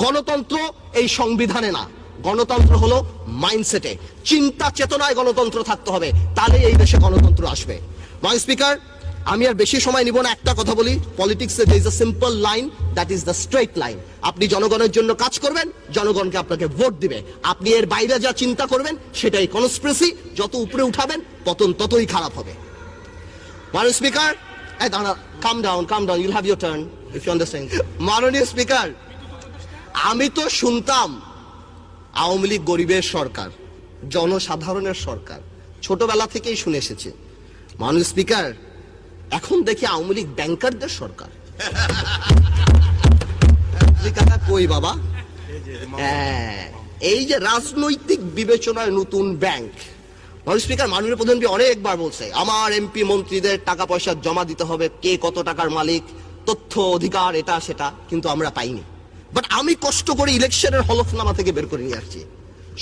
গণতন্ত্র এই সংবিধানে না, গণতন্ত্র হলো মাইন্ডসেটে, চিন্তা চেতনায় গণতন্ত্র থাকতে হবে, তাহলে এই দেশে গণতন্ত্র আসবে। মাই স্পিকার, আমি আর বেশি সময় নিব না, একটা কথা বলি, পলিটিক্সে there is a simple line, that is the straight line. আপনি জনগণের জন্য কাজ করবেন, জনগণকে আপনাকে ভোট দিবে। আপনি এর বাইরে যা চিন্তা করবেন সেটাই কনস্পিরেসি, যত উপরে উঠাবেন পতন ততই খারাপ হবে। মাননীয় speaker, calm down, you'll have your turn if you understand. মাননীয় স্পিকার, আমি তো শুনতাম আওয়ামী লীগ গরিবের সরকার, জনসাধারণের সরকার, ছোটবেলা থেকেই শুনে এসেছি। মাননীয় স্পিকার, এখন দেখি আওয়ামী লীগ ব্যাংকারদের সরকার। কই বাবা, এই যে রাজনৈতিক বিবেচনায় নতুন ব্যাংক। মাননীয় স্পিকার, মাননীয় প্রধানমন্ত্রী অনেকবার বলছে আমার এমপি মন্ত্রীদের টাকা পয়সা জমা দিতে হবে, কে কত টাকার মালিক, তথ্য অধিকার, এটা সেটা, কিন্তু আমরা পাইনি। বাট আমি কষ্ট করে ইলেকশনের হলফনামা থেকে বের করে নিয়ে আসছি,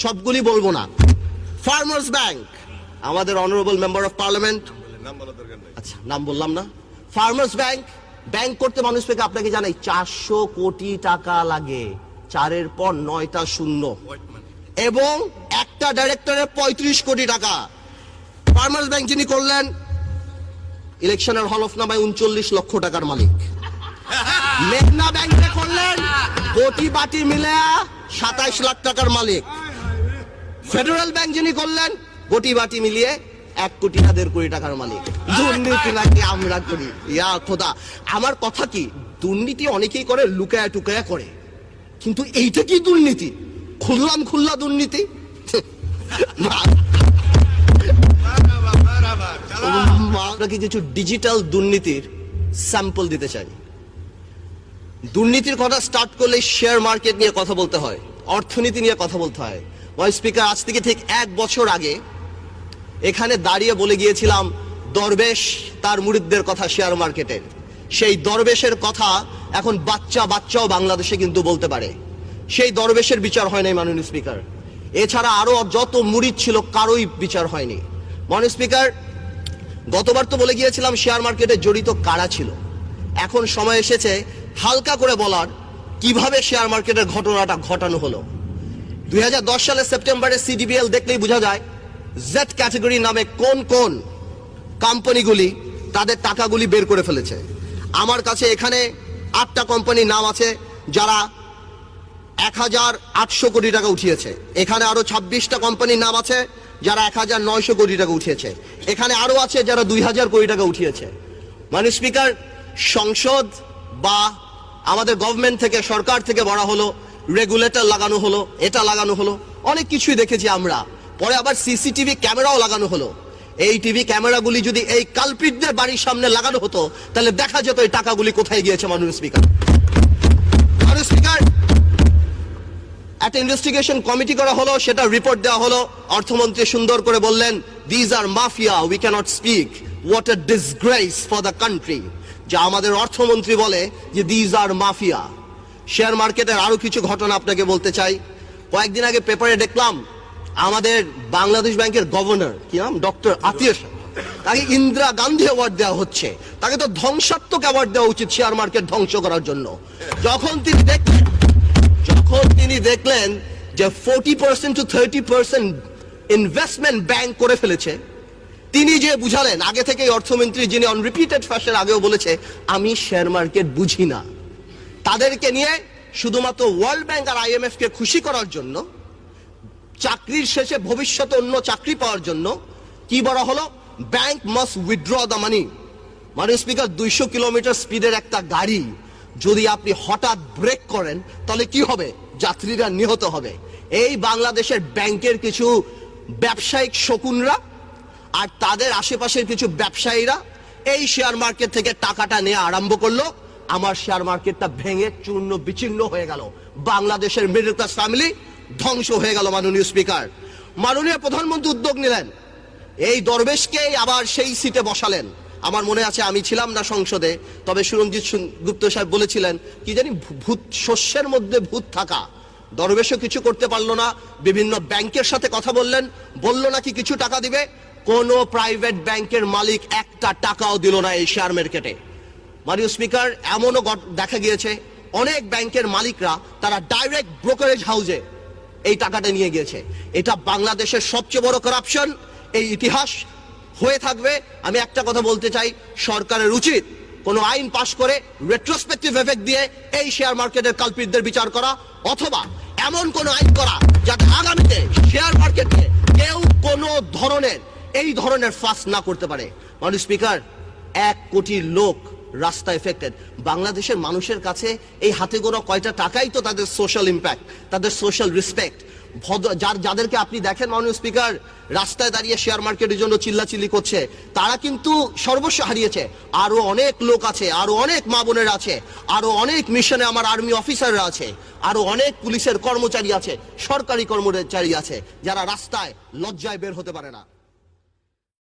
সবগুলি বলবো না। ফার্মার্স ব্যাংক, আমাদের অনারেবল মেম্বার অফ পার্লামেন্ট, আচ্ছা নাম বললাম না। ফার্মার্স ব্যাংক করতে মানুষ থেকে আপনাকে জানাই 400 কোটি টাকা লাগে, 4-এর পর 9টা শূন্য, এবং একটা ডাইরেক্টরের 35 কোটি টাকা। ফার্মার্স ব্যাংক যিনি করলেন, ইলেকশনের হলফনামায় 39 লক্ষ টাকার মালিক। মেঘনা ব্যাংকে করলেন, কোটি বাটি মিলে 27 লাখ টাকার মালিক। ফেডারেল ব্যাংক যিনি করলেন, কোটি বাটি মিলিয়ে 1 কোটি 1.5 কোটি টাকার মালিক। দুর্নীতি নাকি আমরা করি? ইয়া খোদা, আমার কথা কি, দুর্নীতি অনেকেই করে লুকায়া টুকায়া করে, কিন্তু এইটা কি দুর্নীতি? খুল্লা দুর্নীতি। আপনাকে কিছু ডিজিটাল দুর্নীতির স্যাম্পল দিতে চাই। দুর্নীতির কথা স্টার্ট করলে শেয়ার মার্কেট নিয়ে কথা বলতে হয়, অর্থনীতি নিয়ে কথা বলতে হয়। স্পিকার, আজ থেকে ঠিক 1 বছর আগে এখানে দাঁড়িয়ে বলে গিয়েছিলাম দরবেশ তার মুরিদদের কথা শেয়ার মার্কেটের, সেই দরবেশের কথা এখন বাচ্চাও বাংলাদেশে কিন্তু বলতে পারে। সেই দরবেশের বিচার হয় নাই মাননীয় স্পিকার। এছাড়া আরো যত মুরিদ ছিল কারোই বিচার হয়নি। মাননীয় স্পিকার, গতবার তো বলে গিয়েছিলাম শেয়ার মার্কেটে জড়িত কারা ছিল, এখন সময় এসেছে হালকা করে বলার কিভাবে শেয়ার মার্কেটের ঘটনাটা ঘটানো হলো। 2010 সালের সেপ্টেম্বরে সিডিবিএল দেখলেই বোঝা যায় জেড ক্যাটাগরি নামে কোন কোন কোম্পানিগুলি তাদের টাকাগুলি বের করে ফেলেছে। আমার কাছে এখানে 8টা কোম্পানির নাম আছে যারা 1800 কোটি টাকা উঠিয়েছে। এখানে আরো 26টা কোম্পানির নাম আছে যারা 1900 কোটি টাকা উঠিয়েছে। এখানে আরো আছে যারা 2000 কোটি টাকা উঠিয়েছে। মাননীয় স্পিকার, সংসদ বা আমাদের গভর্নমেন্ট থেকে, সরকার থেকে বলা হলো, রেগুলেটর লাগানো হলো, এটা লাগানো হলো, অনেক কিছুই দেখেছি আমরা। পরে আবার সিসিটিভি ক্যামেরাও লাগানো হলো। এই টিভি ক্যামেরাগুলি যদি এই কালপ্রিটদের বাড়ির সামনে লাগানো হতো তাহলে দেখা যেত এই টাকাগুলি কোথায় গিয়েছে। মাননীয় স্পিকার, একটা ইনভেস্টিগেশন কমিটি করা হলো, সেটা রিপোর্ট দেওয়া হলো। অর্থমন্ত্রী সুন্দর করে বললেন, these are mafia, we cannot speak, what a disgrace for the country. যা আমাদের অর্থমন্ত্রী বলে যে দিজ আর মাফিয়া। শেয়ার মার্কেটের আরো কিছু ঘটনা আপনাকে বলতে চাই। কয়েকদিন আগে পেপারে দেখলাম আমাদের বাংলাদেশ ব্যাংকের গভর্নর, কি নাম, ডক্টর আতিয়ার, তাকে ইন্দিরা গান্ধী অ্যাওয়ার্ড দেওয়া হচ্ছে। তাকে তো ধ্বংসাত্মক অ্যাওয়ার্ড দেওয়া উচিত শেয়ার মার্কেট ধ্বংস করার জন্য। যখন তিনি দেখলেন যে 40% to 30% ইনভেস্টমেন্ট ব্যাংক করে ফেলেছে, তিনি যে বুঝালেন, আগে থেকেই অর্থমন্ত্রী যিনি অন রিপিটেড ফ্যাশন আগেও বলেছে আমি শেয়ার মার্কেট বুঝি না, তাদেরকে নিয়ে শুধুমাত্র ওয়ার্ল্ড ব্যাংক আর IMF কে খুশি করার জন্য, চাকরির শেষে ভবিষ্যতে অন্য চাকরি পাওয়ার জন্য কি বলা হলো, bank must withdraw the money. মাননীয় স্পিকার, 200 কিলোমিটার স্পিডের একটা গাড়ি যদি আপনি হঠাৎ ব্রেক করেন তাহলে কি হবে? যাত্রীরা নিহত হবে। এই বাংলাদেশের ব্যাংকের কিছু ব্যবসায়িক শকুনরা আর তাদের আশেপাশের কিছু ব্যবসায়ীরা এই শেয়ার মার্কেট থেকে টাকাটা নেওয়া আরম্ভ করলো। আমার শেয়ার মার্কেটটা ভেঙে চূর্ণ বিচ্ছিন্ন হয়ে গেল, বাংলাদেশের মিডল ক্লাস ফ্যামিলি ধ্বংস হয়ে গেল। মাননীয় স্পিকার, মাননীয় প্রধানমন্ত্রী উদ্যোগ নিলেন, এই দরবেশকে আবার সেই সিটে বসালেন। আমার মনে আছে, আমি ছিলাম না সংসদে, তবে সুরঞ্জিত গুপ্ত সাহেব বলেছিলেন, কি জানি, ভূত শস্যের মধ্যে ভূত থাকা। দরবেশও কিছু করতে পারলো না, বিভিন্ন ব্যাংকের সাথে কথা বললেন, বললো নাকি কিছু টাকা দিবে, কোন প্রাইভেট ব্যাংকের মালিক একটা টাকাও দিল না এই শেয়ার মার্কেটে। মাননীয় স্পিকার, এমনও দেখা গিয়েছে অনেক ব্যাংকের মালিকরা তারা ডাইরেক্ট ব্রোকারেজ হাউসে এই টাকাটা নিয়ে গিয়েছে। এটা বাংলাদেশের সবচেয়ে বড় কারাপশন, এই ইতিহাস হয়ে থাকবে। আমি একটা কথা বলতে চাই, সরকারের উচিত কোনো আইন পাশ করে রেট্রোস্পেক্টিভ এফেক্ট দিয়ে এই শেয়ার মার্কেটের কালপ্রিটদের বিচার করা, অথবা এমন কোন আইন করা যাতে আগামীতে শেয়ার মার্কেটে কেউ কোনো ধরনের এই ধরনের ফাঁস না করতে পারে। মাননীয় স্পিকার, 1 কোটি লোক রাস্তা এফেক্টেড। বাংলাদেশের মানুষের কাছে এই হাতে গোনা কয়টা টাকাই তো তাদের সোশ্যাল ইম্প্যাক্ট, তাদের সোশ্যাল রেসপেক্ট। যাদেরকে আপনি দেখেন মাননীয় স্পিকার রাস্তায় দাঁড়িয়ে শেয়ার মার্কেটের জন্য চিল্লাচিল্লি করছে, তারা কিন্তু সর্বস্ব হারিয়েছে। আরো অনেক লোক আছে, আরো অনেক মা বোনেরা আছে, আরো অনেক মিশনে আমার আর্মি অফিসাররা আছে, আরো অনেক পুলিশের কর্মচারী আছে, সরকারি কর্মচারী আছে, যারা রাস্তায় লজ্জায় বের হতে পারে না।